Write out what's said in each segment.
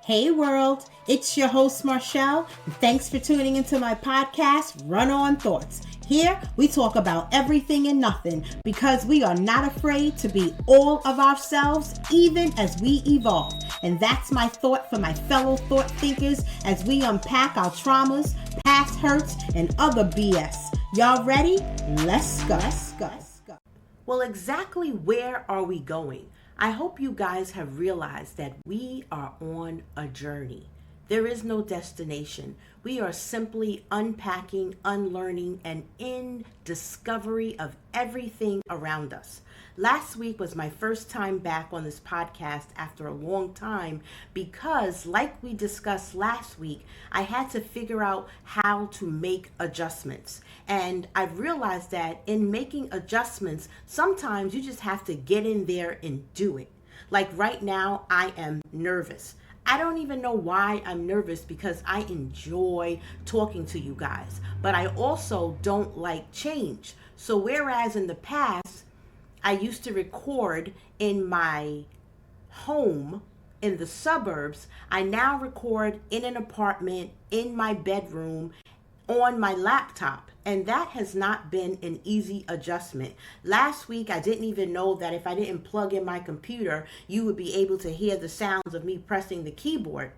Hey world, it's your host Marshall, and thanks for tuning into my podcast, runONthoughts. Here we talk about everything and nothing because we are not afraid to be all of ourselves even as we evolve. And that's my thought for my fellow thought thinkers as we unpack our traumas, past hurts, and other BS. Y'all ready? Let's go. Well, exactly where are we going? I hope you guys have realized that we are on a journey. There is no destination. We are simply unpacking, unlearning, and in discovery of everything around us. Last week was my first time back on this podcast after a long time because, like we discussed last week, I had to figure out how to make adjustments. And I've realized that in making adjustments, sometimes you just have to get in there and do it. Like right now, I am nervous. I don't even know why I'm nervous because I enjoy talking to you guys, but I also don't like change. So whereas in the past, I used to record in my home in the suburbs, I now record in an apartment, in my bedroom, on my laptop, and that has not been an easy adjustment. Last week, I didn't even know that if I didn't plug in my computer, you would be able to hear the sounds of me pressing the keyboard.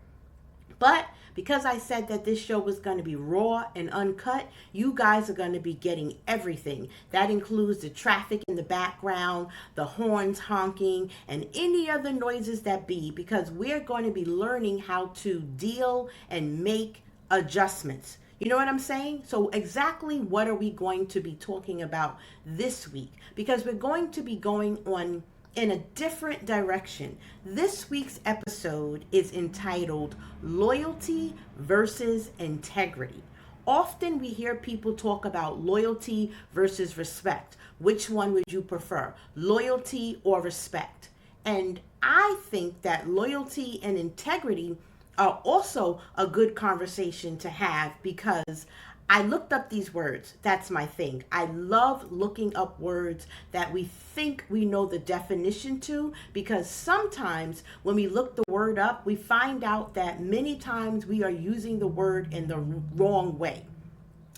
But because I said that this show was going to be raw and uncut, you guys are going to be getting everything. That includes the traffic in the background, the horns honking, and any other noises that be, because we're going to be learning how to deal and make adjustments. You know what I'm saying? So exactly what are we going to be talking about this week? Because we're going to be going on in a different direction. This week's episode is entitled Loyalty versus Integrity. Often we hear people talk about loyalty versus respect. Which one would you prefer, loyalty or respect? And I think that loyalty and integrity are also a good conversation to have because I looked up these words. That's my thing. I love looking up words that we think we know the definition to, because sometimes when we look the word up, we find out that many times we are using the word in the wrong way.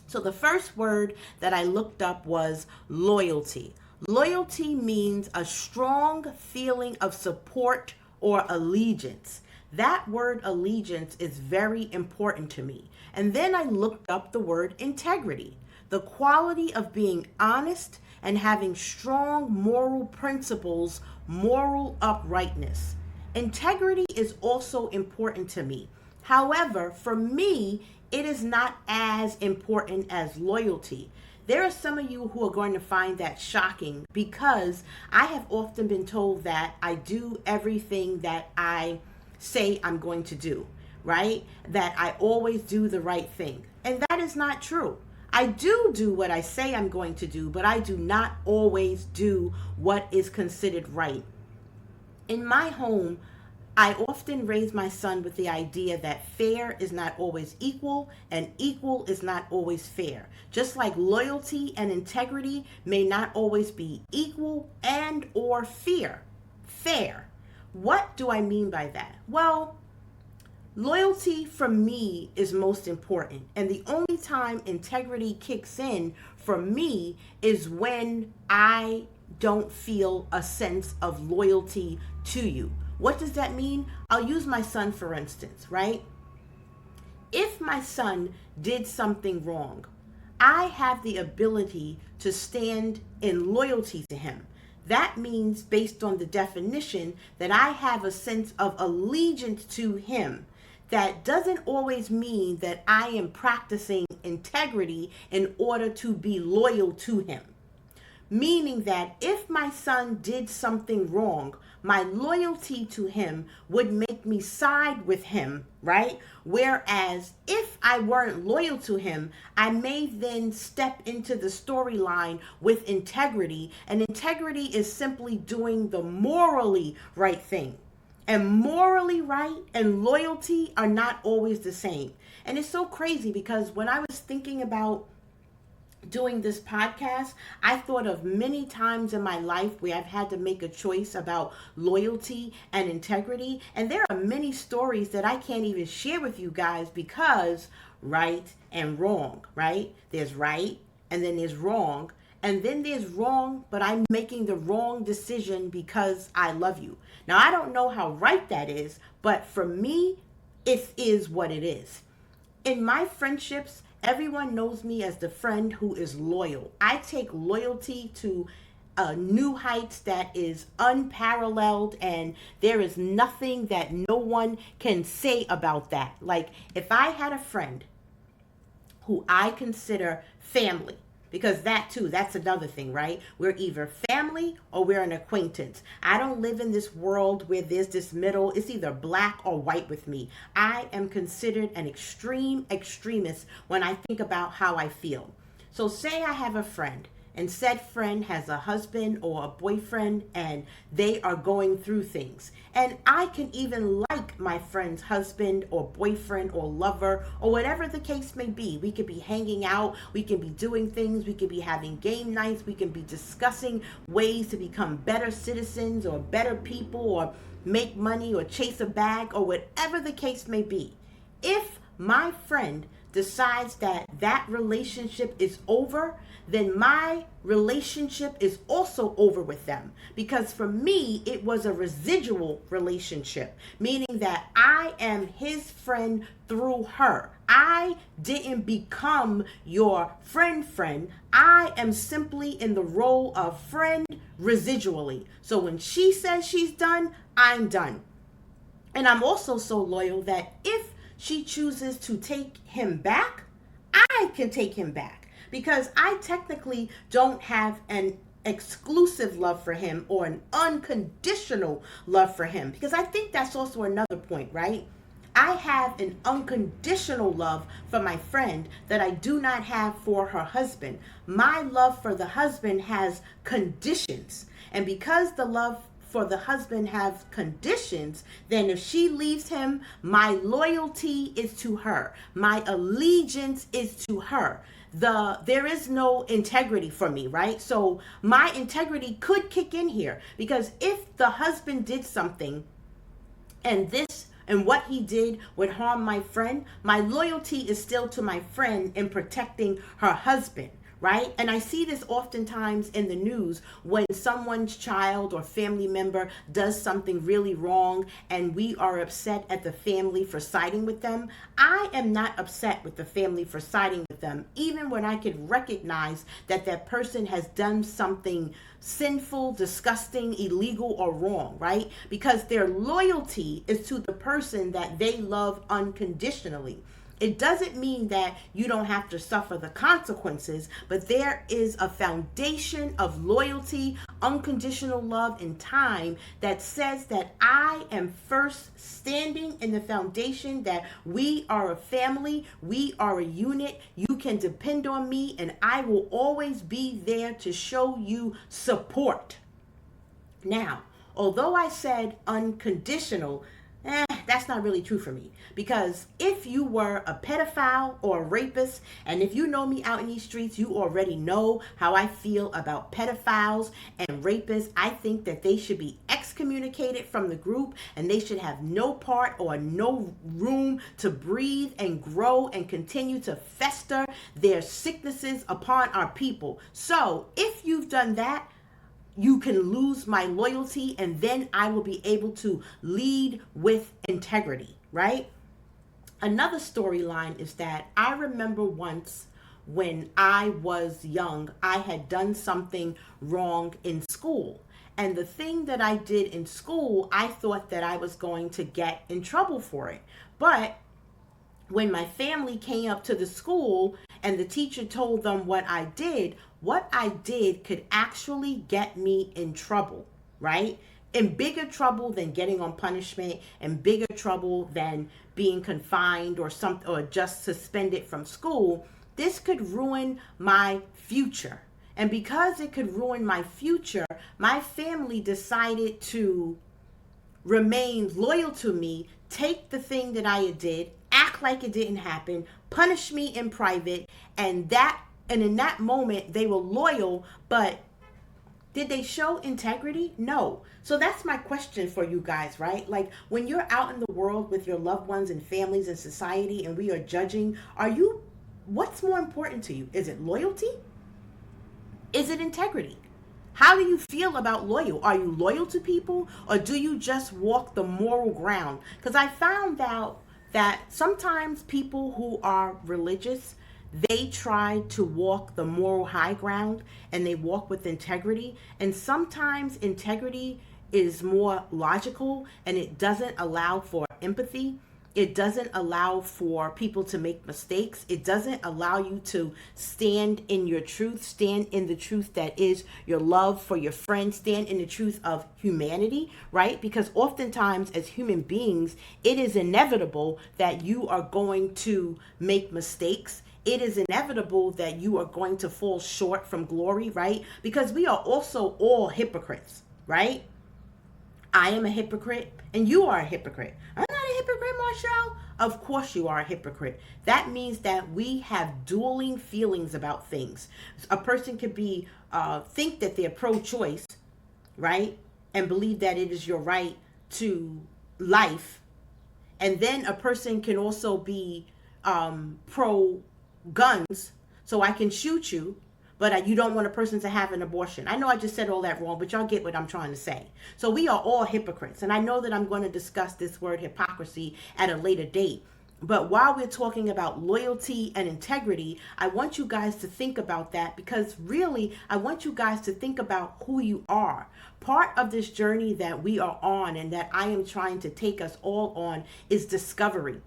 So the first word that I looked up was loyalty. Loyalty means a strong feeling of support or allegiance. That word allegiance is very important to me. And then I looked up the word integrity, the quality of being honest and having strong moral principles, moral uprightness. Integrity is also important to me. However, for me, it is not as important as loyalty. There are some of you who are going to find that shocking because I have often been told that I do everything that I say I'm going to do, right? That I always do the right thing. And that is not true. I do what I say I'm going to do, but I do not always do what is considered right. In my home, I often raise my son with the idea that fair is not always equal and equal is not always fair. Just like loyalty and integrity may not always be equal and or fair. What do I mean by that? Well, loyalty for me is most important. And the only time integrity kicks in for me is when I don't feel a sense of loyalty to you. What does that mean? I'll use my son for instance, right? If my son did something wrong, I have the ability to stand in loyalty to him. That means, based on the definition, that I have a sense of allegiance to him. That doesn't always mean that I am practicing integrity in order to be loyal to him. Meaning that if my son did something wrong, my loyalty to him would make me side with him, right? Whereas if I weren't loyal to him, I may then step into the storyline with integrity. And integrity is simply doing the morally right thing. And morally right and loyalty are not always the same. And it's so crazy because when I was thinking about doing this podcast, I thought of many times in my life where I've had to make a choice about loyalty and integrity. And there are many stories that I can't even share with you guys because right and wrong, right? There's right and then there's wrong. And then there's wrong, but I'm making the wrong decision because I love you. Now, I don't know how right that is, but for me, it is what it is. In my friendships, everyone knows me as the friend who is loyal. I take loyalty to new heights that is unparalleled, and there is nothing that no one can say about that. Like, if I had a friend who I consider family, because that too, that's another thing, right? We're either family or we're an acquaintance. I don't live in this world where there's this middle. It's either black or white with me. I am considered an extremist when I think about how I feel. So say I have a friend, and said friend has a husband or a boyfriend, and they are going through things. And I can even like my friend's husband or boyfriend or lover or whatever the case may be. We could be hanging out, we can be doing things, we could be having game nights, we can be discussing ways to become better citizens or better people or make money or chase a bag or whatever the case may be. If my friend decides that that relationship is over, then my relationship is also over with them. Because for me, it was a residual relationship, meaning that I am his friend through her. I didn't become your friend. I am simply in the role of friend residually. So when she says she's done, I'm done. And I'm also so loyal that if she chooses to take him back, I can take him back. Because I technically don't have an exclusive love for him or an unconditional love for him. Because I think that's also another point, right? I have an unconditional love for my friend that I do not have for her husband. My love for the husband has conditions. And because the love for the husband have conditions, then if she leaves him, my loyalty is to her. My allegiance is to her. There is no integrity for me, right? So my integrity could kick in here, because if the husband did something and what he did would harm my friend, my loyalty is still to my friend in protecting her husband. Right? And I see this oftentimes in the news when someone's child or family member does something really wrong and we are upset at the family for siding with them. I am not upset with the family for siding with them, even when I could recognize that that person has done something sinful, disgusting, illegal, or wrong, right? Because their loyalty is to the person that they love unconditionally. It doesn't mean that you don't have to suffer the consequences, but there is a foundation of loyalty, unconditional love, and time that says that I am first standing in the foundation that we are a family, we are a unit, you can depend on me, and I will always be there to show you support. Now, although I said unconditional, that's not really true for me. Because if you were a pedophile or a rapist, and if you know me out in these streets, you already know how I feel about pedophiles and rapists. I think that they should be excommunicated from the group, and they should have no part or no room to breathe and grow and continue to fester their sicknesses upon our people. So if you've done that, you can lose my loyalty, and then I will be able to lead with integrity, right? Another storyline is that I remember once when I was young, I had done something wrong in school. And the thing that I did in school, I thought that I was going to get in trouble for it. But when my family came up to the school and the teacher told them what I did could actually get me in trouble, right? In bigger trouble than getting on punishment, and bigger trouble than being confined or just suspended from school. This could ruin my future. And because it could ruin my future, my family decided to remain loyal to me, take the thing that I did, act like it didn't happen, punish me in private, and that And in that moment, they were loyal, but did they show integrity? No. So that's my question for you guys, right? Like when you're out in the world with your loved ones and families and society and we are judging, what's more important to you? Is it loyalty? Is it integrity? How do you feel about loyal? Are you loyal to people or do you just walk the moral ground? Because I found out that sometimes people who are religious, they try to walk the moral high ground and they walk with integrity. And sometimes integrity is more logical and it doesn't allow for empathy. It doesn't allow for people to make mistakes. It doesn't allow you to stand in your truth, stand in the truth that is your love for your friends, stand in the truth of humanity, right? Because oftentimes as human beings, it is inevitable that you are going to make mistakes. It is inevitable that you are going to fall short from glory, right? Because we are also all hypocrites, right? I am a hypocrite and you are a hypocrite. I'm not a hypocrite, Marshall. Of course you are a hypocrite. That means that we have dueling feelings about things. A person could be think that they're pro-choice, right? And believe that it is your right to life. And then a person can also be pro-guns, so I can shoot you, but you don't want a person to have an abortion. I know I just said all that wrong, but y'all get what I'm trying to say. So we are all hypocrites. And I know that I'm going to discuss this word hypocrisy at a later date. But while we're talking about loyalty and integrity, I want you guys to think about that because really, I want you guys to think about who you are. Part of this journey that we are on and that I am trying to take us all on is discovery.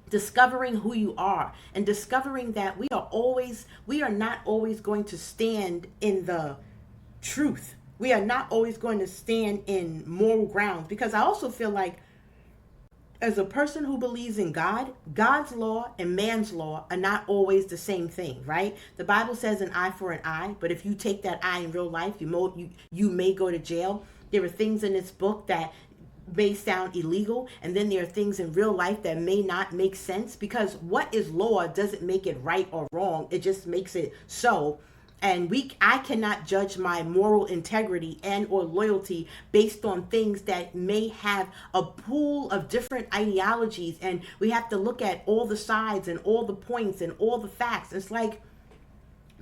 Discovering who you are and discovering that we are not always going to stand in the truth. We are not always going to stand in moral grounds, because I also feel like as a person who believes in God, God's law and man's law are not always the same thing, right? The Bible says an eye for an eye, but if you take that eye in real life, you may go to jail. There are things in this book that may sound illegal, and then there are things in real life that may not make sense, because what is law doesn't make it right or wrong. It just makes it so. And I cannot judge my moral integrity and or loyalty based on things that may have a pool of different ideologies, and we have to look at all the sides and all the points and all the facts. It's like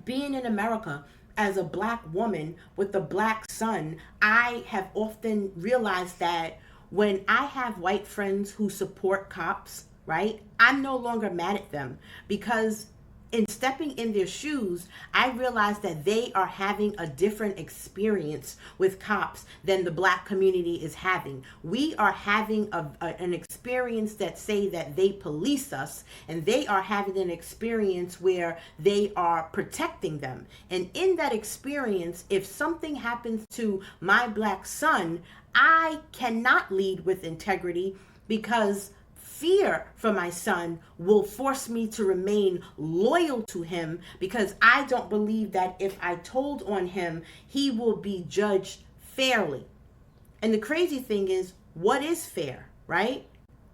being in America as a Black woman with a Black son. I have often realized that when I have white friends who support cops, right, I'm no longer mad at them, because in stepping in their shoes, I realize that they are having a different experience with cops than the Black community is having. We are having an experience that say that they police us, and they are having an experience where they are protecting them. And in that experience, if something happens to my Black son, I cannot lead with integrity, because fear for my son will force me to remain loyal to him, because I don't believe that if I told on him, he will be judged fairly. And the crazy thing is, what is fair, right?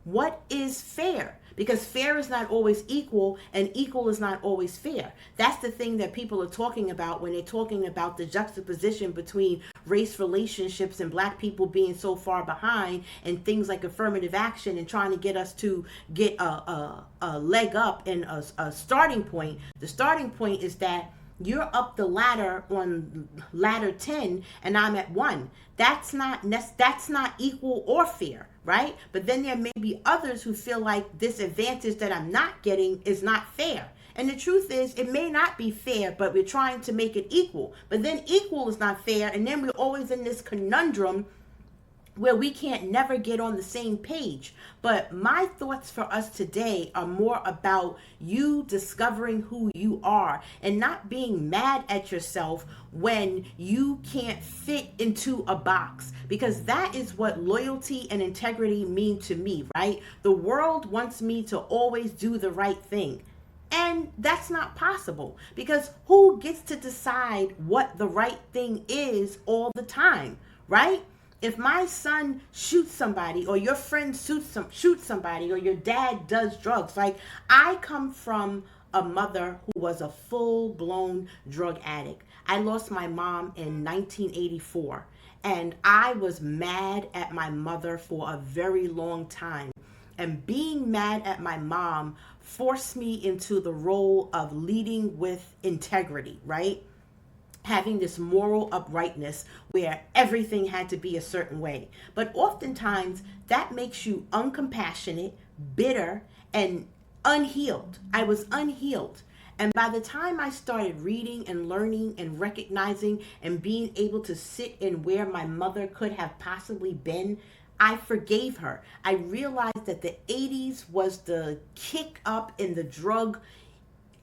What is fair? Because fair is not always equal, and equal is not always fair. That's the thing that people are talking about when they're talking about the juxtaposition between race relationships and Black people being so far behind, and things like affirmative action, and trying to get us to get a leg up and a starting point. The starting point is that you're up the ladder on ladder 10 and I'm at 1. That's not equal or fair, right? But then there may be others who feel like this advantage that I'm not getting is not fair. And the truth is, it may not be fair, but we're trying to make it equal. But then equal is not fair, and then we're always in this conundrum where we can't never get on the same page. But my thoughts for us today are more about you discovering who you are and not being mad at yourself when you can't fit into a box, because that is what loyalty and integrity mean to me, right? The world wants me to always do the right thing. And that's not possible, because who gets to decide what the right thing is all the time, right? If my son shoots somebody, or your friend shoots somebody, or your dad does drugs, like, I come from a mother who was a full-blown drug addict. I lost my mom in 1984, and I was mad at my mother for a very long time. And being mad at my mom forced me into the role of leading with integrity, right? Having this moral uprightness where everything had to be a certain way. But oftentimes that makes you uncompassionate, bitter, and unhealed. I was unhealed. And by the time I started reading and learning and recognizing and being able to sit in where my mother could have possibly been, I forgave her. I realized that the 80s was the kick up in the drug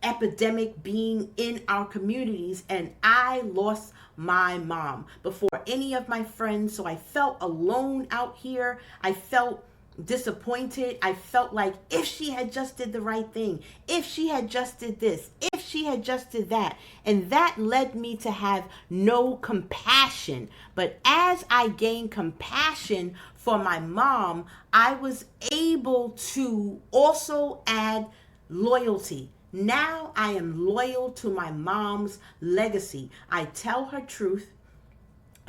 epidemic being in our communities, and I lost my mom before any of my friends. So I felt alone out here. I felt disappointed. I felt like if she had just did the right thing, if she had just did this, if she had just did that. And that led me to have no compassion. But as I gained compassion for my mom, I was able to also add loyalty. Now I am loyal to my mom's legacy. I tell her truth,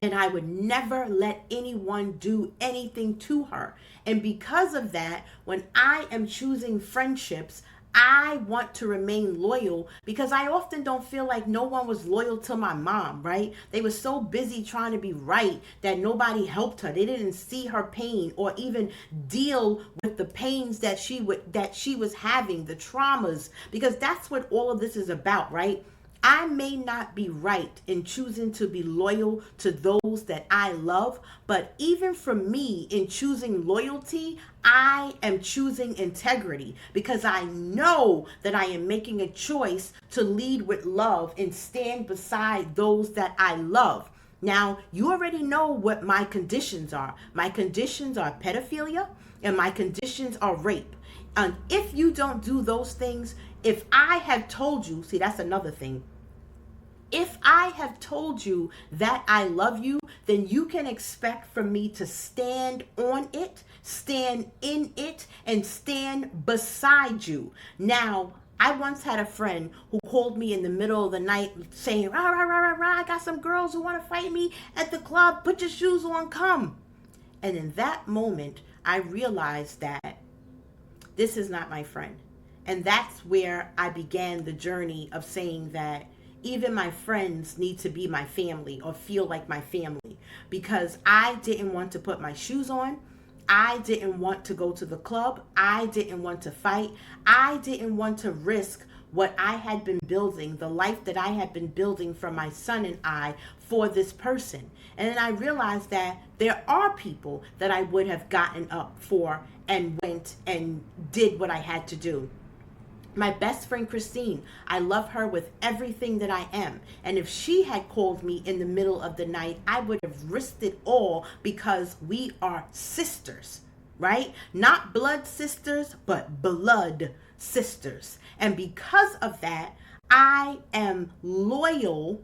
and I would never let anyone do anything to her. And because of that, when I am choosing friendships, I want to remain loyal, because I often don't feel like no one was loyal to my mom, right? They were so busy trying to be right that nobody helped her. They didn't see her pain or even deal with the pains that she was having, the traumas, because that's what all of this is about, right? I may not be right in choosing to be loyal to those that I love, but even for me in choosing loyalty, I am choosing integrity, because I know that I am making a choice to lead with love and stand beside those that I love. Now, you already know what my conditions are. My conditions are pedophilia, and my conditions are rape. And if you don't do those things, if I have told you, see, that's another thing. If I have told you that I love you, then you can expect from me to stand on it, stand in it, and stand beside you. Now, I once had a friend who called me in the middle of the night saying, rah, rah, rah, rah, rah, I got some girls who want to fight me at the club. Put your shoes on, come. And in that moment, I realized that this is not my friend. And that's where I began the journey of saying that even my friends need to be my family or feel like my family, because I didn't want to put my shoes on. I didn't want to go to the club. I didn't want to fight. I didn't want to risk what I had been building, the life that I had been building for my son and I, for this person. And then I realized that there are people that I would have gotten up for and went and did what I had to do. My best friend, Christine, I love her with everything that I am. And if she had called me in the middle of the night, I would have risked it all, because we are sisters, right? Not blood sisters, but blood sisters. And because of that, I am loyal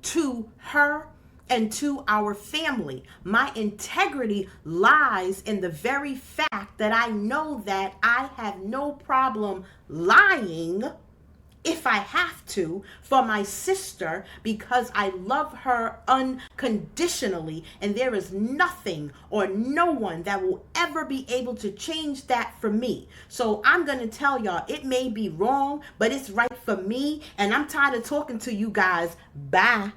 to her and to our family. My integrity lies in the very fact that I know that I have no problem lying if I have to for my sister, because I love her unconditionally, and there is nothing or no one that will ever be able to change that for me. So I'm going to tell y'all, it may be wrong, but it's right for me, and I'm tired of talking to you guys. Bye.